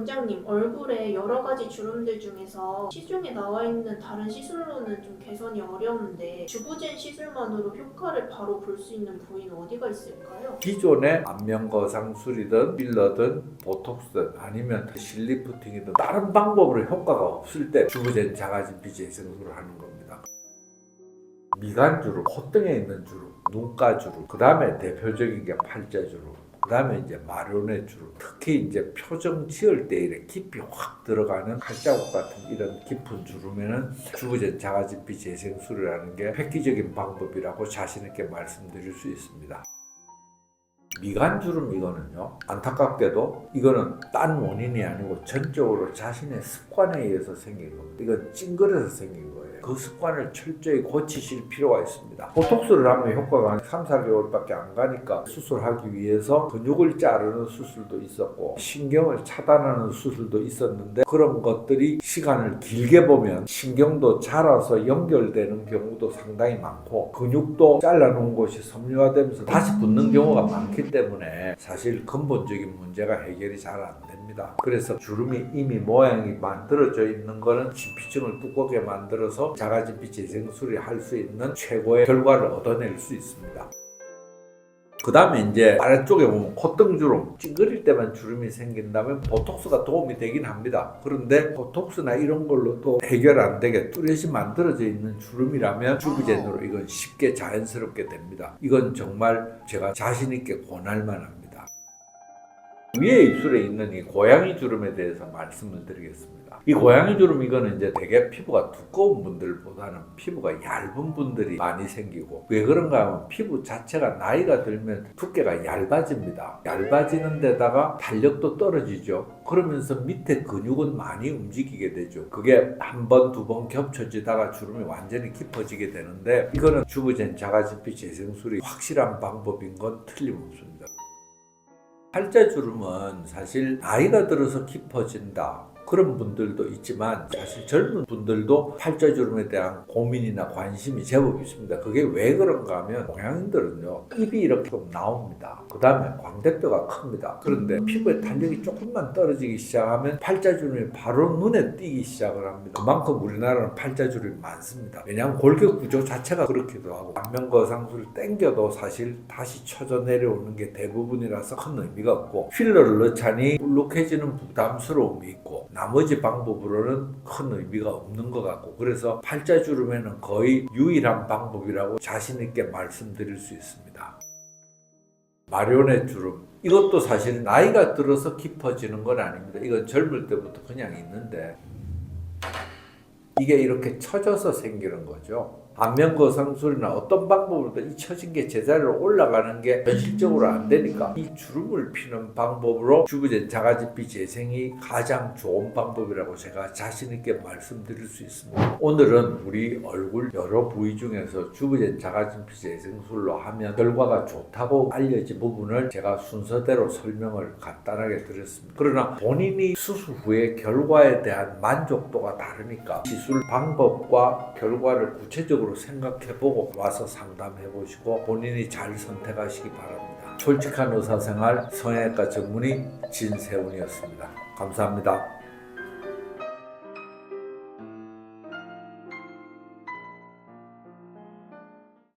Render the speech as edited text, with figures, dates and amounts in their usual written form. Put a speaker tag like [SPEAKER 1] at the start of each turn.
[SPEAKER 1] 원장님, 얼굴에 여러 가지 주름들 중에서 시중에 나와 있는 다른 시술로는 좀 개선이 어려운데 주부젠 시술만으로 효과를 바로 볼 수 있는 부위는 어디가 있을까요?
[SPEAKER 2] 기존의 안면거상술이든 필러든 보톡스든 아니면 실리프팅이든 다른 방법으로 효과가 없을 때 주부젠 자가진피 재생술을 하는 겁니다. 미간주름, 콧등에 있는 주름, 눈가주름, 그 다음에 대표적인 게 팔자주름, 그 다음에 이제 마련의 주름, 특히 이제 표정 지을 때 이렇게 깊이 확 들어가는 칼자국 같은 이런 깊은 주름에는 주부젠 자가진피 재생술이라는 게 획기적인 방법이라고 자신있게 말씀드릴 수 있습니다. 미간주름 이거는요, 안타깝게도 이거는 딴 원인이 아니고 전적으로 자신의 습관에 의해서 생긴 겁니다. 이건 찡그려서 생긴 거예요. 그 습관을 철저히 고치실 필요가 있습니다. 보톡스를 하면 효과가 한 3, 4개월밖에 안 가니까 수술하기 위해서 근육을 자르는 수술도 있었고 신경을 차단하는 수술도 있었는데 그런 것들이 시간을 길게 보면 신경도 자라서 연결되는 경우도 상당히 많고 근육도 잘라놓은 곳이 섬유화되면서 다시 붙는 경우가 많기 때문에 사실 근본적인 문제가 해결이 잘 안 됩니다. 그래서 주름이 이미 모양이 만들어져 있는 거는 진피층을 두껍게 만들어서 자가진피 재생술이 할 수 있는 최고의 결과를 얻어낼 수 있습니다. 그 다음에 이제 아래쪽에 보면 콧등주름, 찡그릴 때만 주름이 생긴다면 보톡스가 도움이 되긴 합니다. 그런데 보톡스나 이런 걸로 또 해결 안 되게 뚜렷이 만들어져 있는 주름이라면 주부젠으로 이건 쉽게 자연스럽게 됩니다. 이건 정말 제가 자신 있게 권할 만합니다. 위에 입술에 있는 이 고양이 주름에 대해서 말씀을 드리겠습니다. 이 고양이 주름 이거는 이제 되게 피부가 두꺼운 분들보다는 피부가 얇은 분들이 많이 생기고 왜 그런가 하면 피부 자체가 나이가 들면 두께가 얇아집니다. 얇아지는 데다가 탄력도 떨어지죠. 그러면서 밑에 근육은 많이 움직이게 되죠. 그게 한 번, 두 번 겹쳐지다가 주름이 완전히 깊어지게 되는데 이거는 주부젠 자가진피 재생술이 확실한 방법인 건 틀림없습니다. 팔자주름은 사실 나이가 들어서 깊어진다 그런 분들도 있지만 사실 젊은 분들도 팔자주름에 대한 고민이나 관심이 제법 있습니다. 그게 왜 그런가 하면 동양인들은요 입이 이렇게 좀 나옵니다. 그 다음에 광대뼈가 큽니다. 그런데 피부의 탄력이 조금만 떨어지기 시작하면 팔자주름이 바로 눈에 띄기 시작을 합니다. 그만큼 우리나라는 팔자주름이 많습니다. 왜냐하면 골격 구조 자체가 그렇기도 하고 안면거상술을 땡겨도 사실 다시 쳐져 내려오는 게 대부분이라서 큰 의미가 없고 필러를 넣자니 볼록해지는 부담스러움이 있고 나머지 방법으로는 큰 의미가 없는 것 같고 그래서 팔자주름에는 거의 유일한 방법이라고 자신 있게 말씀드릴 수 있습니다. 마련의 주름 이것도 사실 나이가 들어서 깊어지는 건 아닙니다. 이건 젊을 때부터 그냥 있는데 이게 이렇게 처져서 생기는 거죠. 안면거상술이나 어떤 방법으로든 이 처진 게 제자리로 올라가는 게 현실적으로 안 되니까 이 주름을 피는 방법으로 주부젠 자가진피 재생이 가장 좋은 방법이라고 제가 자신 있게 말씀드릴 수 있습니다. 오늘은 우리 얼굴 여러 부위 중에서 주부젠 자가진피 재생술로 하면 결과가 좋다고 알려진 부분을 제가 순서대로 설명을 간단하게 드렸습니다. 그러나 본인이 수술 후에 결과에 대한 만족도가 다르니까 시술 방법과 결과를 구체적으로 생각해보고 와서 상담해보시고 본인이 잘 선택하시기 바랍니다. 솔직한 의사생활 성형외과 전문의 진세훈이었습니다. 감사합니다.